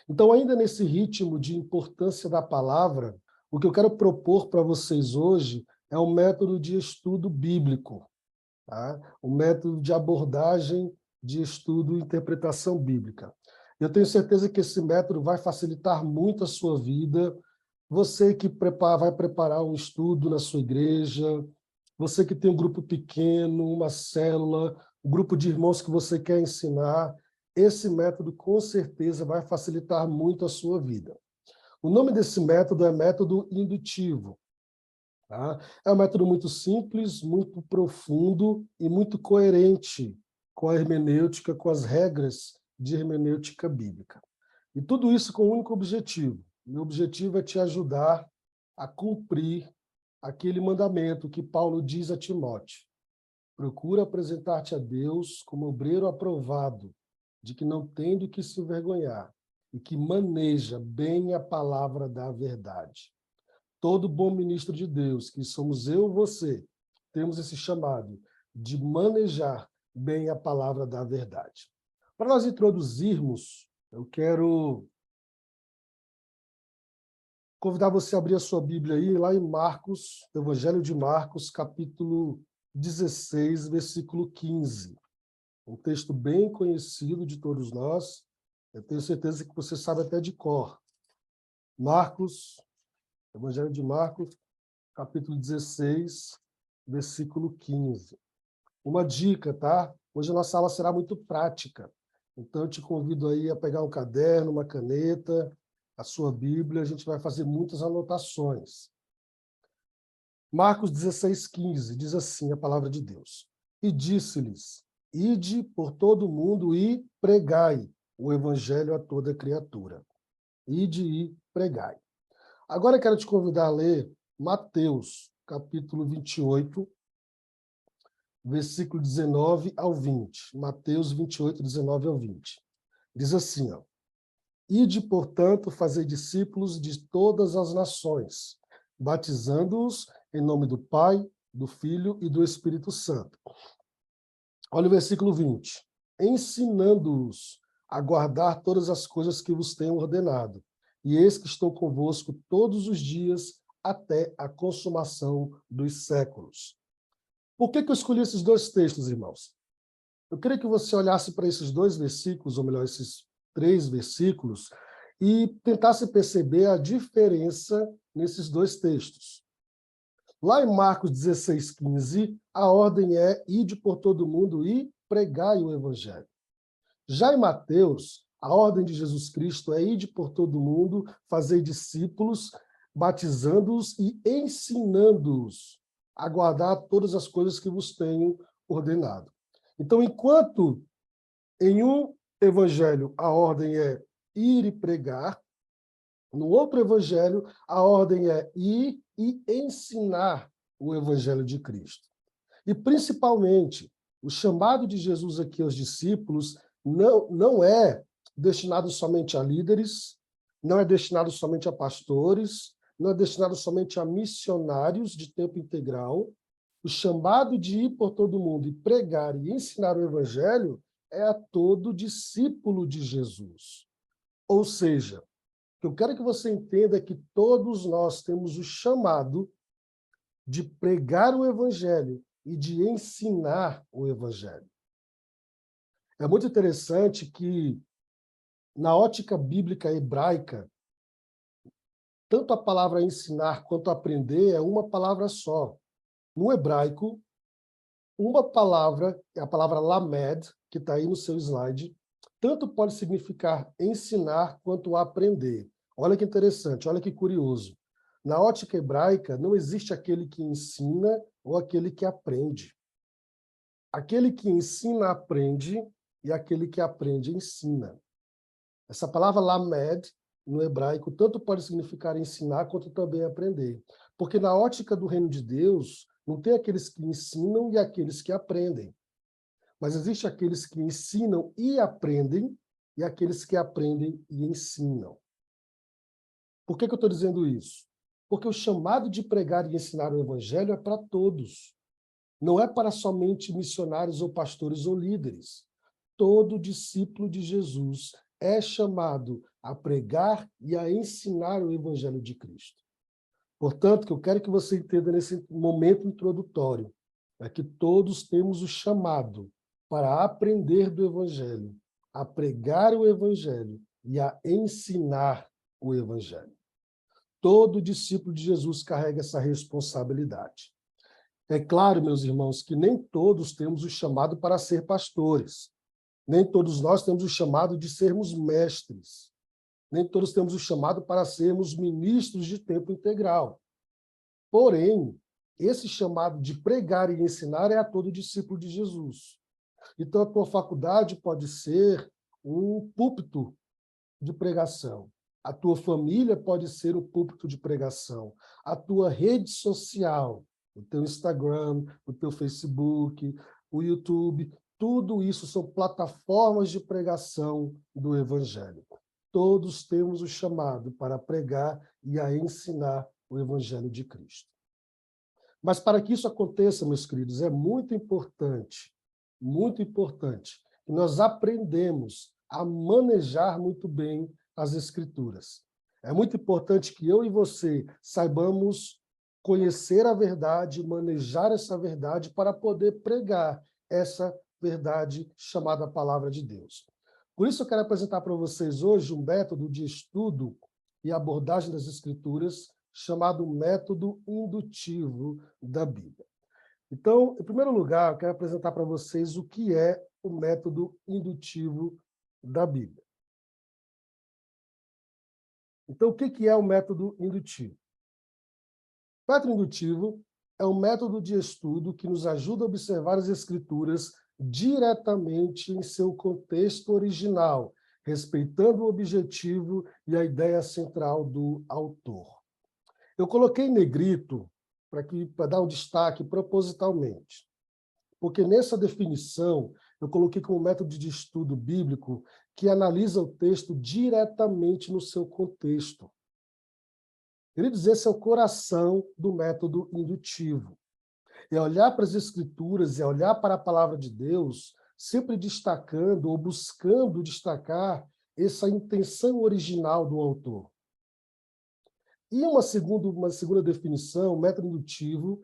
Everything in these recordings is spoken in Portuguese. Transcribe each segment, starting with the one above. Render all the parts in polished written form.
Então, ainda nesse ritmo de importância da palavra, o que eu quero propor para vocês hoje é um método de estudo bíblico, tá? Um método de abordagem de estudo e interpretação bíblica. Eu tenho certeza que esse método vai facilitar muito a sua vida. Você que vai preparar um estudo na sua igreja, você que tem um grupo pequeno, uma célula, um grupo de irmãos que você quer ensinar, esse método com certeza vai facilitar muito a sua vida. O nome desse método é método indutivo. Tá? É um método muito simples, muito profundo e muito coerente com a hermenêutica, com as regras de hermenêutica bíblica. E tudo isso com um único objetivo. Meu objetivo é te ajudar a cumprir aquele mandamento que Paulo diz a Timóteo. Procura apresentar-te a Deus como obreiro aprovado, de que não tem do que se envergonhar, e que maneja bem a palavra da verdade. Todo bom ministro de Deus, que somos eu e você, temos esse chamado de manejar bem a palavra da verdade. Para nós introduzirmos, eu quero convidar você a abrir a sua Bíblia aí, lá em Marcos, Evangelho de Marcos, capítulo 16, versículo 15. Um texto bem conhecido de todos nós. Eu tenho certeza que você sabe até de cor. Marcos, Evangelho de Marcos, capítulo 16, versículo 15. Uma dica, tá? Hoje a nossa aula será muito prática. Então eu te convido aí a pegar um caderno, uma caneta, a sua Bíblia, a gente vai fazer muitas anotações. Marcos 16, 15, diz assim a palavra de Deus. E disse-lhes, ide por todo o mundo e pregai o evangelho a toda criatura. Ide e pregai. Agora eu quero te convidar a ler Mateus, capítulo 28, versículo 19 ao 20. Mateus 28, 19 ao 20. Diz assim, ó. Ide, portanto, fazer discípulos de todas as nações, batizando-os em nome do Pai, do Filho e do Espírito Santo. Olha o versículo 20. Ensinando-os a guardar todas as coisas que vos tenho ordenado. E eis que estou convosco todos os dias até a consumação dos séculos. Por que eu escolhi esses dois textos, irmãos? Eu queria que você olhasse para esses dois versículos, ou melhor, esses 3 versículos, e tentasse perceber a diferença nesses dois textos. Lá em Marcos 16, 15, a ordem é ide por todo mundo e pregai o evangelho. Já em Mateus, a ordem de Jesus Cristo é ide por todo mundo, fazer discípulos, batizando-os e ensinando-os a guardar todas as coisas que vos tenho ordenado. Então, enquanto em um evangelho a ordem é ir e pregar, no outro evangelho a ordem é ir e ensinar o evangelho de Cristo. E, principalmente, o chamado de Jesus aqui aos discípulos não é destinado somente a líderes, não é destinado somente a pastores, não é destinado somente a missionários de tempo integral. O chamado de ir por todo mundo e pregar e ensinar o evangelho é a todo discípulo de Jesus. Ou seja, o que eu quero que você entenda é que todos nós temos o chamado de pregar o evangelho e de ensinar o evangelho. É muito interessante que, na ótica bíblica hebraica, tanto a palavra ensinar quanto aprender é uma palavra só. No hebraico, uma palavra, é a palavra lamed, que está aí no seu slide, tanto pode significar ensinar quanto aprender. Olha que interessante, olha que curioso. Na ótica hebraica, não existe aquele que ensina ou aquele que aprende. Aquele que ensina, aprende, e aquele que aprende, ensina. Essa palavra lamed, no hebraico, tanto pode significar ensinar, quanto também aprender. Porque na ótica do reino de Deus, não tem aqueles que ensinam e aqueles que aprendem. Mas existe aqueles que ensinam e aprendem, e aqueles que aprendem e ensinam. Por que eu estou dizendo isso? Porque o chamado de pregar e ensinar o evangelho é para todos. Não é para somente missionários ou pastores ou líderes. Todo discípulo de Jesus é chamado a pregar e a ensinar o Evangelho de Cristo. Portanto, que eu quero que você entenda nesse momento introdutório, é que todos temos o chamado para aprender do Evangelho, a pregar o Evangelho e a ensinar o Evangelho. Todo discípulo de Jesus carrega essa responsabilidade. É claro, meus irmãos, que nem todos temos o chamado para ser pastores. Nem todos nós temos o chamado de sermos mestres. Nem todos temos o chamado para sermos ministros de tempo integral. Porém, esse chamado de pregar e ensinar é a todo discípulo de Jesus. Então, a tua faculdade pode ser um púlpito de pregação. A tua família pode ser o púlpito de pregação. A tua rede social, o teu Instagram, o teu Facebook, o YouTube, tudo isso são plataformas de pregação do Evangelho. Todos temos o chamado para pregar e a ensinar o Evangelho de Cristo. Mas para que isso aconteça, meus queridos, é muito importante que nós aprendemos a manejar muito bem as Escrituras. É muito importante que eu e você saibamos conhecer a verdade, manejar essa verdade para poder pregar essa verdade chamada Palavra de Deus. Por isso eu quero apresentar para vocês hoje um método de estudo e abordagem das Escrituras chamado método indutivo da Bíblia. Então, em primeiro lugar, eu quero apresentar para vocês o que é o método indutivo da Bíblia. Então, o que é o método indutivo? O método indutivo é um método de estudo que nos ajuda a observar as Escrituras diretamente em seu contexto original, respeitando o objetivo e a ideia central do autor. Eu coloquei em negrito para dar um destaque propositalmente, porque nessa definição eu coloquei como método de estudo bíblico que analisa o texto diretamente no seu contexto. Queridos, esse é o coração do método indutivo. É olhar para as Escrituras, é olhar para a palavra de Deus, sempre destacando ou buscando destacar essa intenção original do autor. E uma segunda definição, o método indutivo,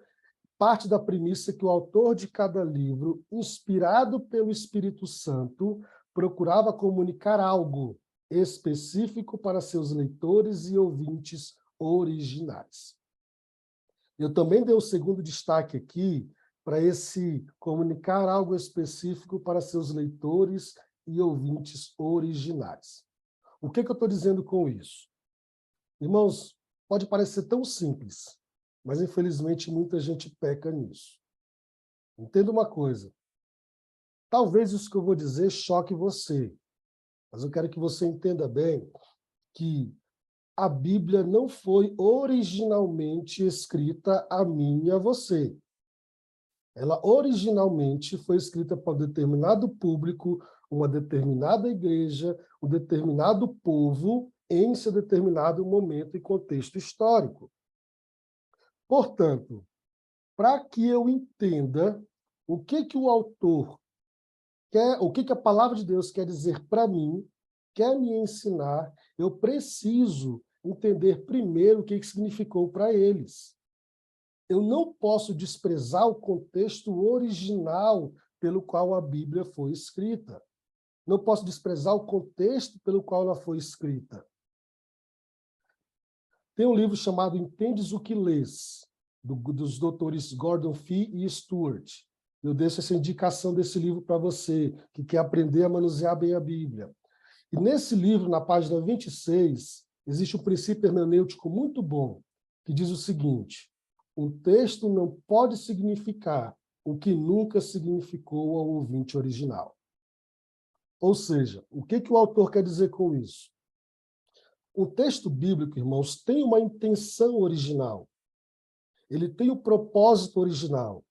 parte da premissa que o autor de cada livro, inspirado pelo Espírito Santo, procurava comunicar algo específico para seus leitores e ouvintes originais. Eu também dei o segundo destaque aqui para esse comunicar algo específico para seus leitores e ouvintes originais. O que eu estou dizendo com isso? Irmãos, pode parecer tão simples, mas infelizmente muita gente peca nisso. Entenda uma coisa. Talvez isso que eu vou dizer choque você, mas eu quero que você entenda bem que a Bíblia não foi originalmente escrita a mim e a você. Ela originalmente foi escrita para um determinado público, uma determinada igreja, um determinado povo, em seu determinado momento e contexto histórico. Portanto, para que eu entenda o que o autor quer, o que a palavra de Deus quer dizer para mim, quer me ensinar, eu preciso entender primeiro o que significou para eles. Eu não posso desprezar o contexto original pelo qual a Bíblia foi escrita. Não posso desprezar o contexto pelo qual ela foi escrita. Tem um livro chamado Entendes o que Lês, dos doutores Gordon Fee e Stuart. Eu deixo essa indicação desse livro para você, que quer aprender a manusear bem a Bíblia. E nesse livro, na página 26, existe um princípio hermenêutico muito bom, que diz o seguinte: um texto não pode significar o que nunca significou ao ouvinte original. Ou seja, o que o autor quer dizer com isso? O texto bíblico, irmãos, tem uma intenção original. Ele tem o propósito original,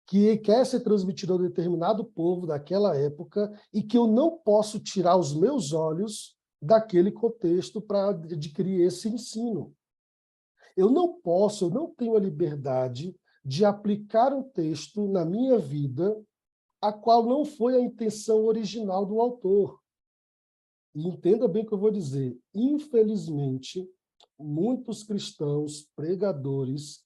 que quer ser transmitido a um determinado povo daquela época e que eu não posso tirar os meus olhos daquele contexto para adquirir esse ensino. Eu não tenho a liberdade de aplicar um texto na minha vida a qual não foi a intenção original do autor. E entenda bem o que eu vou dizer. Infelizmente, muitos cristãos, pregadores,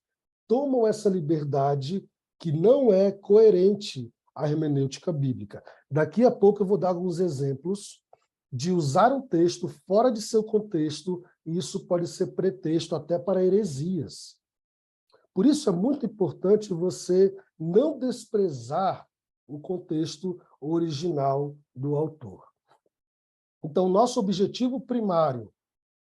tomam essa liberdade que não é coerente à hermenêutica bíblica. Daqui a pouco eu vou dar alguns exemplos de usar um texto fora de seu contexto, e isso pode ser pretexto até para heresias. Por isso é muito importante você não desprezar o contexto original do autor. Então, nosso objetivo primário,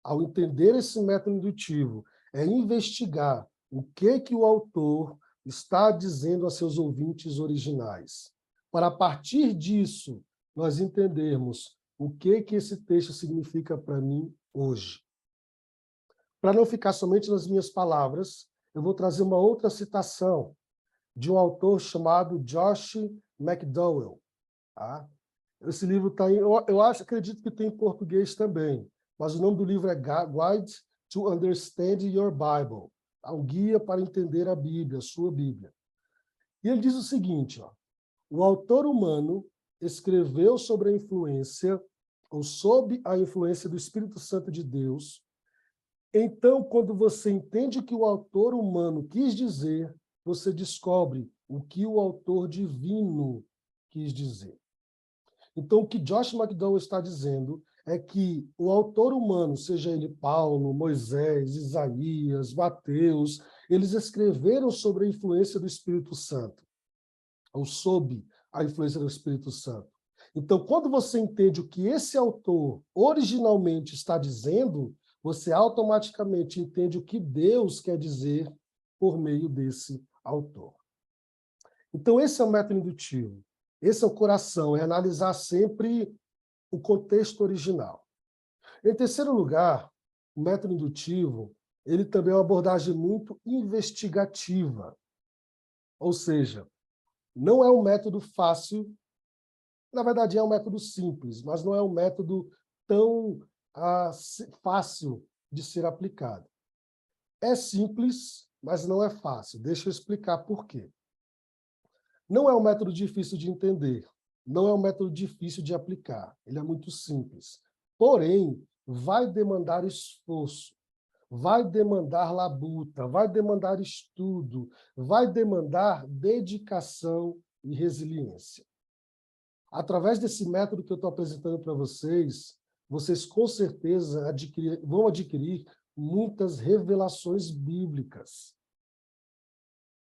ao entender esse método indutivo, é investigar o que o autor está dizendo a seus ouvintes originais. Para, a partir disso, nós entendermos o que esse texto significa para mim hoje. Para não ficar somente nas minhas palavras, eu vou trazer uma outra citação de um autor chamado Josh McDowell. Tá? Esse livro está acredito que tem em português também, mas o nome do livro é Guide to Understand Your Bible, um guia para entender a Bíblia, a sua Bíblia. E ele diz o seguinte, ó, o autor humano escreveu sobre a influência, ou sob a influência do Espírito Santo de Deus. Então, quando você entende o que o autor humano quis dizer, você descobre o que o autor divino quis dizer. Então, o que Josh McDowell está dizendo é que o autor humano, seja ele Paulo, Moisés, Isaías, Mateus, eles escreveram sobre a influência do Espírito Santo, ou sob a influência do Espírito Santo. Então, quando você entende o que esse autor originalmente está dizendo, você automaticamente entende o que Deus quer dizer por meio desse autor. Então, esse é o método indutivo. Esse é o coração, é analisar sempre o contexto original. Em terceiro lugar, o método indutivo, ele também é uma abordagem muito investigativa. Ou seja, não é um método fácil, na verdade é um método simples, mas não é um método tão fácil de ser aplicado. É simples, mas não é fácil. Deixa eu explicar por quê. Não é um método difícil de entender, não é um método difícil de aplicar, ele é muito simples. Porém, vai demandar esforço, vai demandar labuta, vai demandar estudo, vai demandar dedicação e resiliência. Através desse método que eu estou apresentando para vocês, vocês com certeza vão adquirir muitas revelações bíblicas.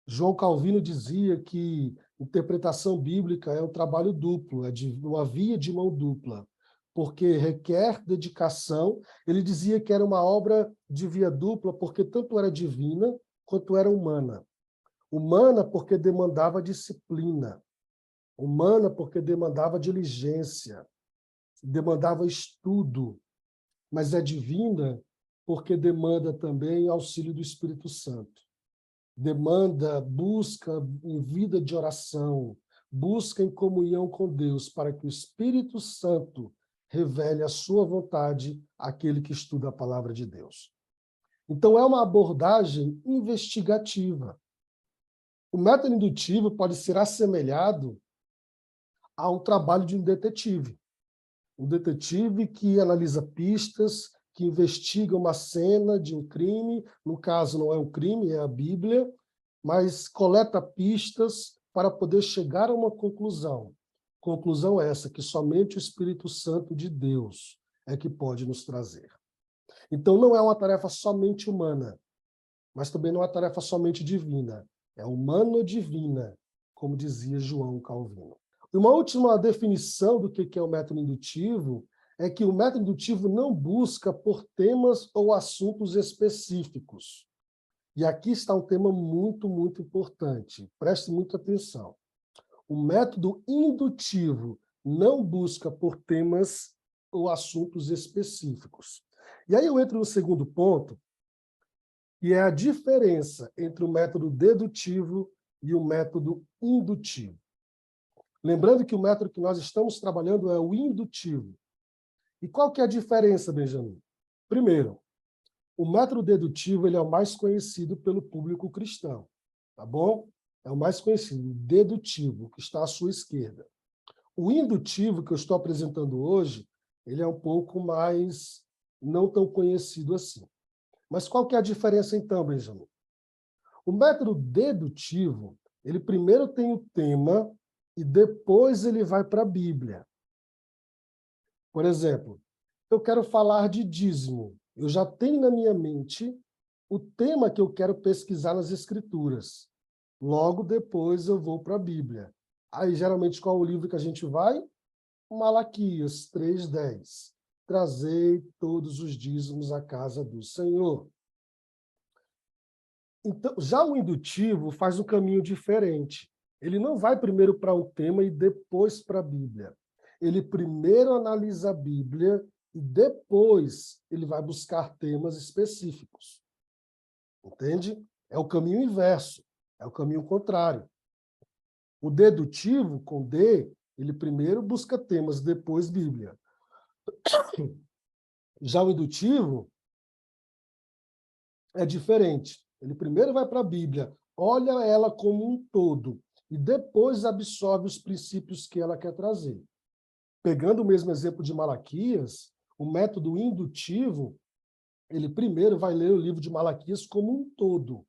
João Calvino dizia que interpretação bíblica é um trabalho duplo, é uma via de mão dupla, porque requer dedicação. Ele dizia que era uma obra de via dupla, porque tanto era divina quanto era humana. Humana porque demandava disciplina, humana porque demandava diligência, demandava estudo, mas é divina porque demanda também auxílio do Espírito Santo. Demanda, busca em vida de oração, busca em comunhão com Deus, para que o Espírito Santo revele a sua vontade àquele que estuda a palavra de Deus. Então, é uma abordagem investigativa. O método indutivo pode ser assemelhado a um trabalho de um detetive. Um detetive que analisa pistas, que investiga uma cena de um crime, no caso não é um crime, é a Bíblia, mas coleta pistas para poder chegar a uma conclusão. Conclusão essa que somente o Espírito Santo de Deus é que pode nos trazer. Então não é uma tarefa somente humana, mas também não é uma tarefa somente divina. É humano-divina, como dizia João Calvino. E uma última definição do que é o método indutivo é que o método indutivo não busca por temas ou assuntos específicos. E aqui está um tema muito, muito importante. Preste muita atenção. O método indutivo não busca por temas ou assuntos específicos. E aí eu entro no segundo ponto, que é a diferença entre o método dedutivo e o método indutivo. Lembrando que o método que nós estamos trabalhando é o indutivo. E qual que é a diferença, Benjamin? Primeiro, o método dedutivo ele é o mais conhecido pelo público cristão, tá bom? É o mais conhecido, o dedutivo, que está à sua esquerda. O indutivo que eu estou apresentando hoje ele é um pouco mais não tão conhecido assim. Mas qual que é a diferença então, Benjamin? O método dedutivo, ele primeiro tem o tema e depois ele vai para a Bíblia. Por exemplo, eu quero falar de dízimo. Eu já tenho na minha mente o tema que eu quero pesquisar nas Escrituras. Logo depois eu vou para a Bíblia. Aí, geralmente, qual é o livro que a gente vai? Malaquias 3:10. Trazei todos os dízimos à casa do Senhor. Então, já o indutivo faz um caminho diferente. Ele não vai primeiro para o tema e depois para a Bíblia. Ele primeiro analisa a Bíblia e depois ele vai buscar temas específicos. Entende? É o caminho inverso, é o caminho contrário. O dedutivo, com D, ele primeiro busca temas, depois Bíblia. Já o indutivo é diferente. Ele primeiro vai para a Bíblia, olha ela como um todo, e depois absorve os princípios que ela quer trazer. Pegando o mesmo exemplo de Malaquias, o método indutivo, ele primeiro vai ler o livro de Malaquias como um todo,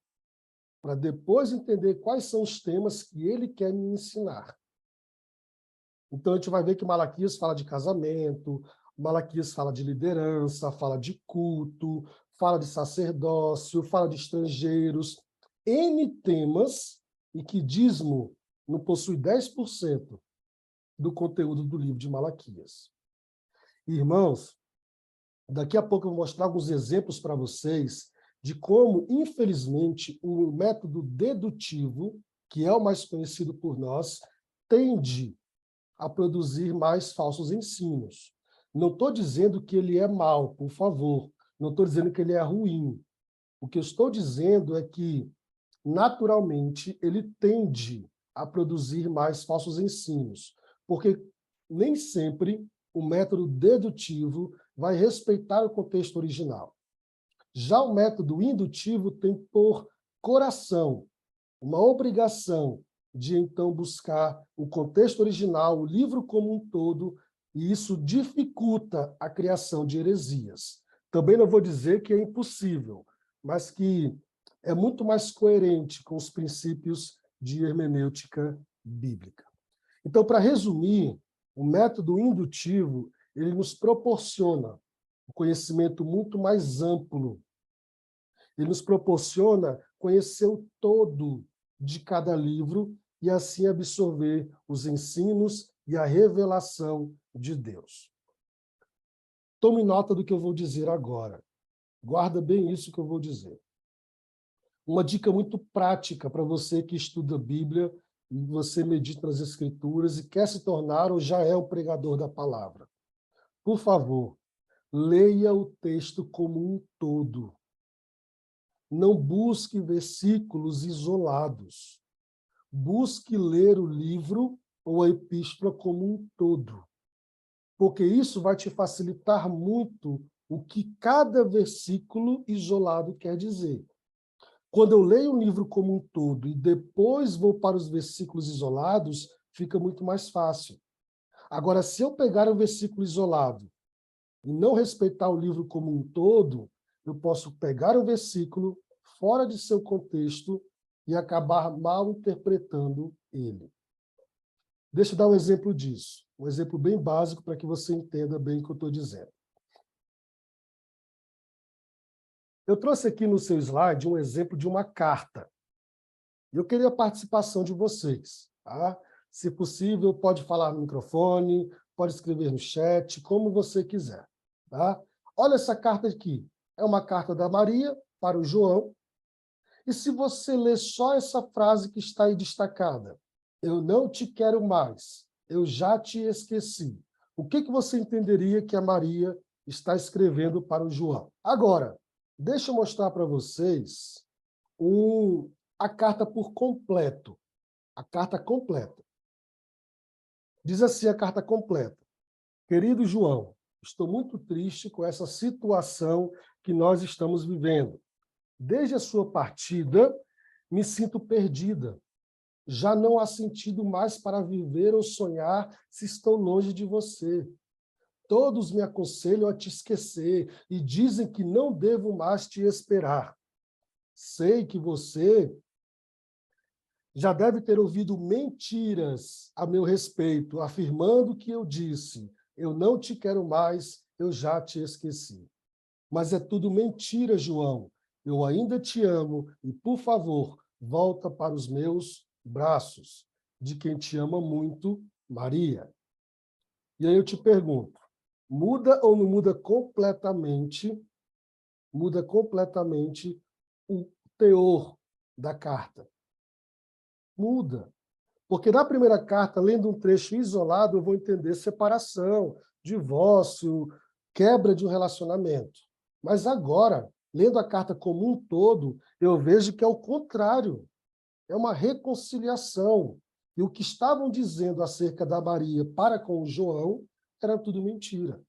para depois entender quais são os temas que ele quer me ensinar. Então, a gente vai ver que Malaquias fala de casamento, Malaquias fala de liderança, fala de culto, fala de sacerdócio, fala de estrangeiros, N temas, e que dízimo não possui 10% do conteúdo do livro de Malaquias. Irmãos, daqui a pouco eu vou mostrar alguns exemplos para vocês de como, infelizmente, o método dedutivo, que é o mais conhecido por nós, tende a produzir mais falsos ensinos. Não estou dizendo que ele é mau, por favor. Não estou dizendo que ele é ruim. O que eu estou dizendo é que, naturalmente, ele tende a produzir mais falsos ensinos, porque nem sempre o método dedutivo vai respeitar o contexto original. Já o método indutivo tem por coração uma obrigação de, então, buscar o contexto original, o livro como um todo, e isso dificulta a criação de heresias. Também não vou dizer que é impossível, mas que é muito mais coerente com os princípios de hermenêutica bíblica. Então, para resumir, o método indutivo, ele nos proporciona um conhecimento muito mais amplo. Ele nos proporciona conhecer o todo de cada livro e assim absorver os ensinos e a revelação de Deus. Tome nota do que eu vou dizer agora. Guarda bem isso que eu vou dizer. Uma dica muito prática para você que estuda a Bíblia, e você medita nas Escrituras e quer se tornar ou já é o pregador da palavra. Por favor, leia o texto como um todo. Não busque versículos isolados. Busque ler o livro ou a epístola como um todo, porque isso vai te facilitar muito o que cada versículo isolado quer dizer. Quando eu leio o livro como um todo e depois vou para os versículos isolados, fica muito mais fácil. Agora, se eu pegar um versículo isolado e não respeitar o livro como um todo, eu posso pegar um versículo fora de seu contexto e acabar mal interpretando ele. Deixa eu dar um exemplo disso. Um exemplo bem básico para que você entenda bem o que eu estou dizendo. Eu trouxe aqui no seu slide um exemplo de uma carta. Eu queria a participação de vocês. Tá? Se possível, pode falar no microfone, pode escrever no chat, como você quiser. Tá? Olha essa carta aqui. É uma carta da Maria para o João. E se você ler só essa frase que está aí destacada, eu não te quero mais, eu já te esqueci. O que você entenderia que a Maria está escrevendo para o João? Agora, deixa eu mostrar para vocês a carta por completo. A carta completa. Diz assim a carta completa. Querido João, estou muito triste com essa situação que nós estamos vivendo. Desde a sua partida, me sinto perdida. Já não há sentido mais para viver ou sonhar se estou longe de você. Todos me aconselham a te esquecer e dizem que não devo mais te esperar. Sei que você já deve ter ouvido mentiras a meu respeito, afirmando que eu disse, eu não te quero mais, eu já te esqueci. Mas é tudo mentira, João. Eu ainda te amo e, por favor, volta para os meus braços. De quem te ama muito, Maria. E aí eu te pergunto, muda ou não muda completamente o teor da carta? Muda. Porque na primeira carta, lendo um trecho isolado, eu vou entender separação, divórcio, quebra de um relacionamento. Mas agora, lendo a carta como um todo, eu vejo que é o contrário. É uma reconciliação. E o que estavam dizendo acerca da Maria para com o João era tudo mentira.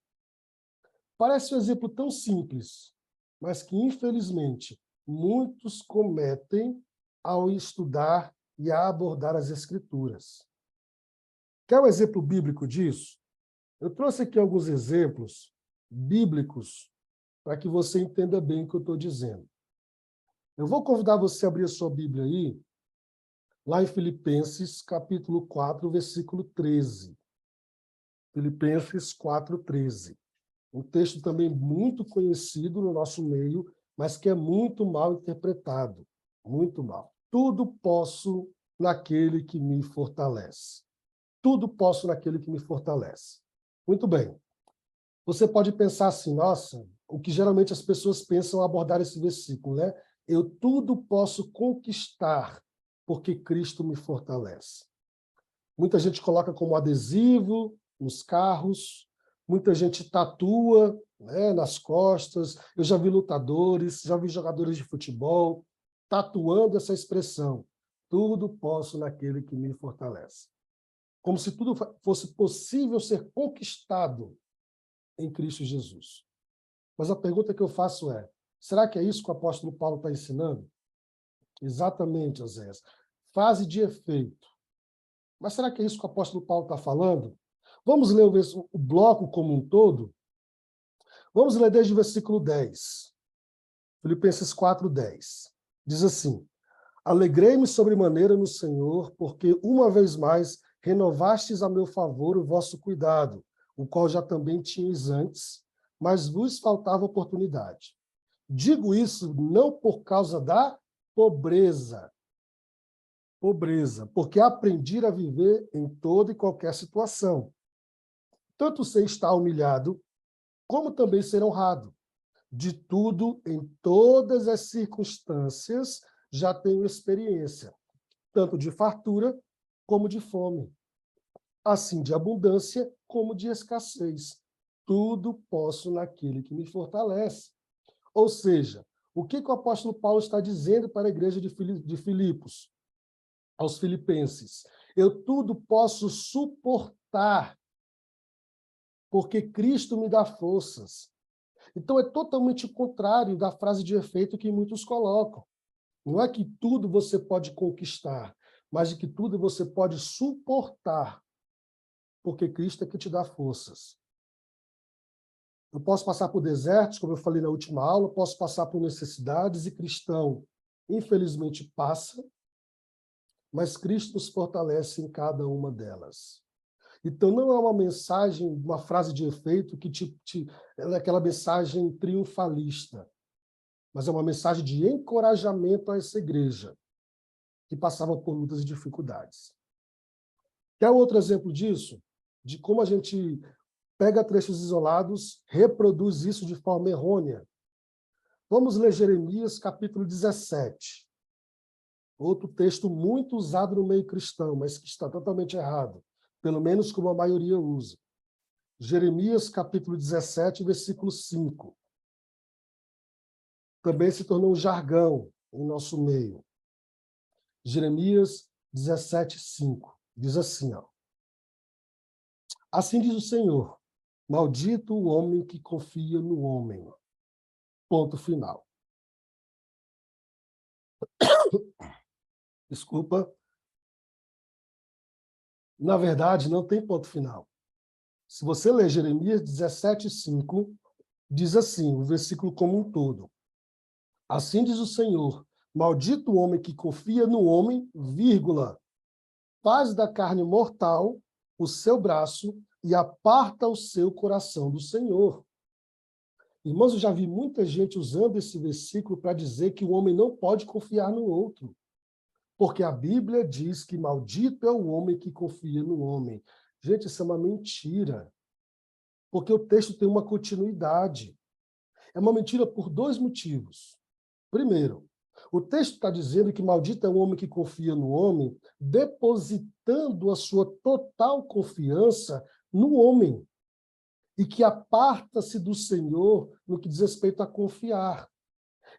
Parece um exemplo tão simples, mas que, infelizmente, muitos cometem ao estudar e a abordar as Escrituras. Quer um exemplo bíblico disso? Eu trouxe aqui alguns exemplos bíblicos para que você entenda bem o que eu estou dizendo. Eu vou convidar você a abrir a sua Bíblia aí, lá em Filipenses, capítulo 4, versículo 13. Filipenses 4, 13. Um texto também muito conhecido no nosso meio, mas que é muito mal interpretado. Muito mal. Tudo posso naquele que me fortalece. Tudo posso naquele que me fortalece. Muito bem. Você pode pensar assim, nossa, o que geralmente as pessoas pensam ao abordar esse versículo, né? Eu tudo posso conquistar porque Cristo me fortalece. Muita gente coloca como adesivo nos carros, muita gente tatua, né, nas costas. Eu já vi lutadores, já vi jogadores de futebol tatuando essa expressão. Tudo posso naquele que me fortalece. Como se tudo fosse possível ser conquistado em Cristo Jesus. Mas a pergunta que eu faço é, será que é isso que o apóstolo Paulo está ensinando? Exatamente, Oséias. Fase de efeito. Mas será que é isso que o apóstolo Paulo está falando? Vamos ler o bloco como um todo? Vamos ler desde o versículo 10. Filipenses 4, 10. Diz assim, alegrei-me sobremaneira no Senhor, porque uma vez mais renovastes a meu favor o vosso cuidado, o qual já também tinhas antes, mas vos faltava oportunidade. Digo isso não por causa da pobreza, porque aprendi a viver em toda e qualquer situação. Tanto sei estar humilhado, como também ser honrado. De tudo, em todas as circunstâncias, já tenho experiência, tanto de fartura como de fome, assim de abundância como de escassez. Tudo posso naquele que me fortalece. Ou seja, o que o apóstolo Paulo está dizendo para a igreja de Filipos, aos filipenses? Eu tudo posso suportar, porque Cristo me dá forças. Então, é totalmente o contrário da frase de efeito que muitos colocam. Não é que tudo você pode conquistar, mas de que tudo você pode suportar, porque Cristo é que te dá forças. Eu posso passar por desertos, como eu falei na última aula, posso passar por necessidades, e cristão, infelizmente, passa, mas Cristo nos fortalece em cada uma delas. Então, não é uma mensagem, uma frase de efeito que ela é aquela mensagem triunfalista, mas é uma mensagem de encorajamento a essa igreja, que passava por lutas e dificuldades. Quer outro exemplo disso? De como a gente pega trechos isolados, reproduz isso de forma errônea. Vamos ler Jeremias, capítulo 17. Outro texto muito usado no meio cristão, mas que está totalmente errado, pelo menos como a maioria usa. Jeremias, capítulo 17, versículo 5. Também se tornou um jargão em nosso meio. Jeremias 17, 5. Diz assim, ó. Assim diz o Senhor, maldito o homem que confia no homem. Ponto final. Desculpa. Na verdade, não tem ponto final. Se você ler Jeremias 17:5, diz assim, o versículo como um todo. Assim diz o Senhor, maldito o homem que confia no homem, vírgula, faz da carne mortal o seu braço e aparta o seu coração do Senhor. Irmãos, eu já vi muita gente usando esse versículo para dizer que o homem não pode confiar no outro. Porque a Bíblia diz que maldito é o homem que confia no homem. Gente, isso é uma mentira. Porque o texto tem uma continuidade. É uma mentira por dois motivos. Primeiro, o texto está dizendo que maldito é o homem que confia no homem, depositando a sua total confiança no homem. E que aparta-se do Senhor no que diz respeito a confiar.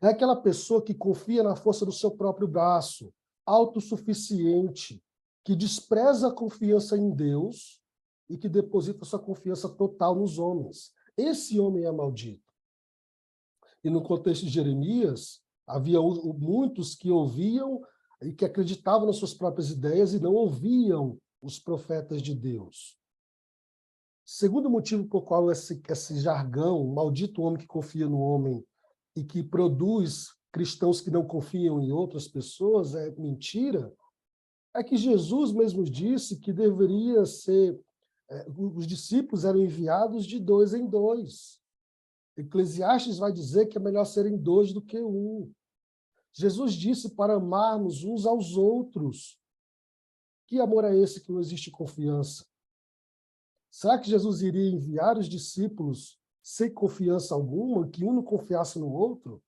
É aquela pessoa que confia na força do seu próprio braço, autossuficiente, que despreza a confiança em Deus e que deposita sua confiança total nos homens. Esse homem é maldito. E no contexto de Jeremias, havia muitos que ouviam e que acreditavam nas suas próprias ideias e não ouviam os profetas de Deus. Segundo motivo por qual esse jargão, maldito homem que confia no homem e que produz cristãos que não confiam em outras pessoas, é mentira, é que Jesus mesmo disse que deveria ser, os discípulos eram enviados de 2 em 2. Eclesiastes vai dizer que é melhor serem 2 do que 1. Jesus disse para amarmos uns aos outros. Que amor é esse que não existe confiança? Será que Jesus iria enviar os discípulos sem confiança alguma, que um não confiasse no outro?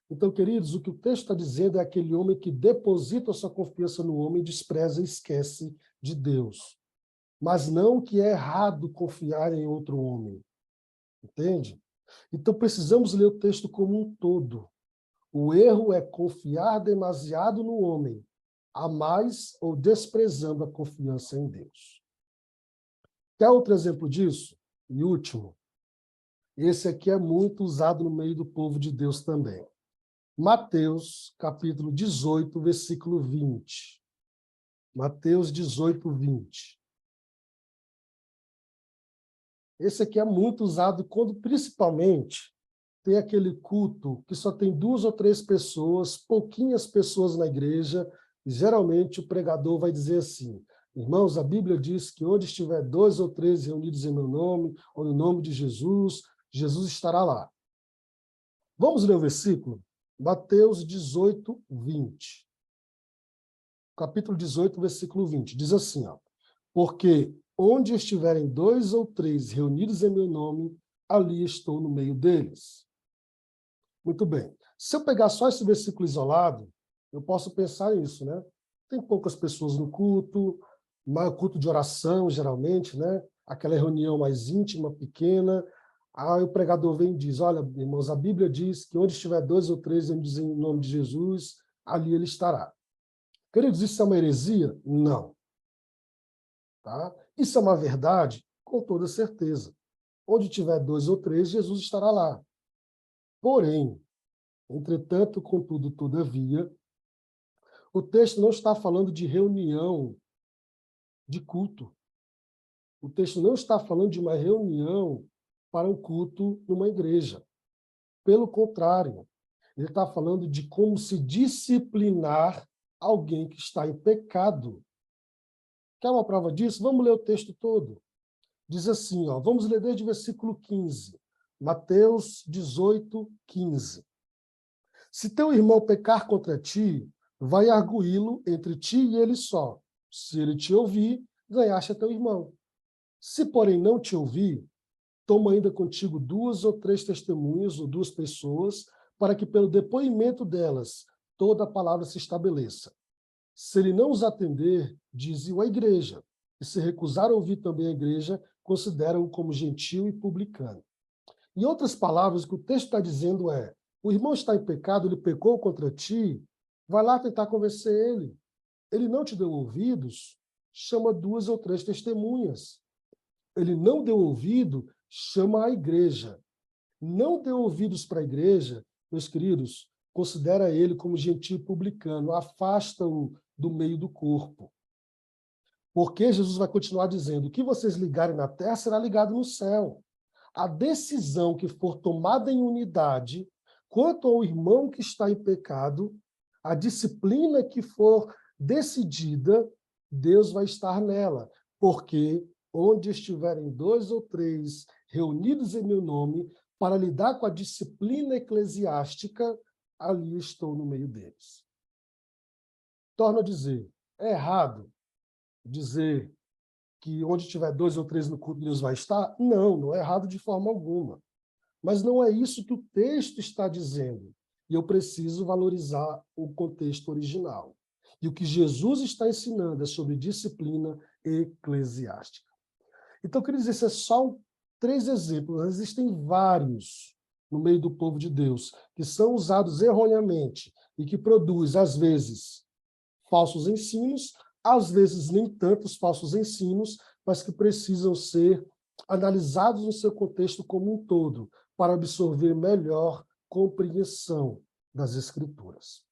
Então, queridos, o que o texto está dizendo é aquele homem que deposita a sua confiança no homem, despreza e esquece de Deus. Mas não que é errado confiar em outro homem. Entende? Então, precisamos ler o texto como um todo. O erro é confiar demasiado no homem, a mais ou desprezando a confiança em Deus. Quer outro exemplo disso? E último. Esse aqui é muito usado no meio do povo de Deus também. Mateus, capítulo 18, versículo 20. Mateus 18, 20. Esse aqui é muito usado quando, principalmente, tem aquele culto que só tem 2 ou 3 pessoas, pouquinhas pessoas na igreja, e geralmente o pregador vai dizer assim, irmãos, a Bíblia diz que onde estiver 2 ou 3 reunidos em meu nome, ou no nome de Jesus, Jesus estará lá. Vamos ler o versículo? Mateus 18, 20. Capítulo 18, versículo 20. Diz assim, ó, porque onde estiverem 2 ou 3 reunidos em meu nome, ali estou no meio deles. Muito bem. Se eu pegar só esse versículo isolado, eu posso pensar nisso, né? Tem poucas pessoas no culto, culto de oração, geralmente, né? Aquela reunião mais íntima, pequena. Aí o pregador vem e diz, olha, irmãos, a Bíblia diz que onde estiver 2 ou 3 em nome de Jesus, ali ele estará. Queridos, isso é uma heresia? Não. Tá? Isso é uma verdade? Com toda certeza. Onde tiver 2 ou 3, Jesus estará lá. Porém, entretanto, contudo, todavia, o texto não está falando de reunião de culto. O texto não está falando de uma reunião para um culto numa igreja. Pelo contrário, ele está falando de como se disciplinar alguém que está em pecado. Quer uma prova disso? Vamos ler o texto todo. Diz assim, ó, vamos ler desde o versículo 15. Mateus 18, 15. Se teu irmão pecar contra ti, vai arguí-lo entre ti e ele só. Se ele te ouvir, ganhaste a teu irmão. Se, porém, não te ouvir, toma ainda contigo 2 ou 3 testemunhas, ou 2 pessoas, para que pelo depoimento delas toda a palavra se estabeleça. Se ele não os atender, dize-o à igreja. E se recusar a ouvir também a igreja, considera-o como gentil e publicano. Em outras palavras, o que o texto está dizendo é, o irmão está em pecado, ele pecou contra ti, vai lá tentar convencer ele. Ele não te deu ouvidos, chama 2 ou 3 testemunhas. Ele não deu ouvido, chama a igreja. Não deu ouvidos para a igreja, meus queridos, considera ele como gentil publicano, afasta-o do meio do corpo. Porque Jesus vai continuar dizendo: o que vocês ligarem na terra será ligado no céu. A decisão que for tomada em unidade quanto ao irmão que está em pecado, a disciplina que for decidida, Deus vai estar nela. Porque onde estiverem 2 ou 3 reunidos em meu nome, para lidar com a disciplina eclesiástica, ali estou no meio deles. Torno a dizer, é errado dizer que onde tiver 2 ou 3 no culto, Deus vai estar? Não, não é errado de forma alguma. Mas não é isso que o texto está dizendo. E eu preciso valorizar o contexto original. E o que Jesus está ensinando é sobre disciplina eclesiástica. Então, eu queria dizer, esses são 3 exemplos. Existem vários no meio do povo de Deus que são usados erroneamente e que produz, às vezes, falsos ensinos, às vezes nem tantos falsos ensinos, mas que precisam ser analisados no seu contexto como um todo, para absorver melhor compreensão das Escrituras.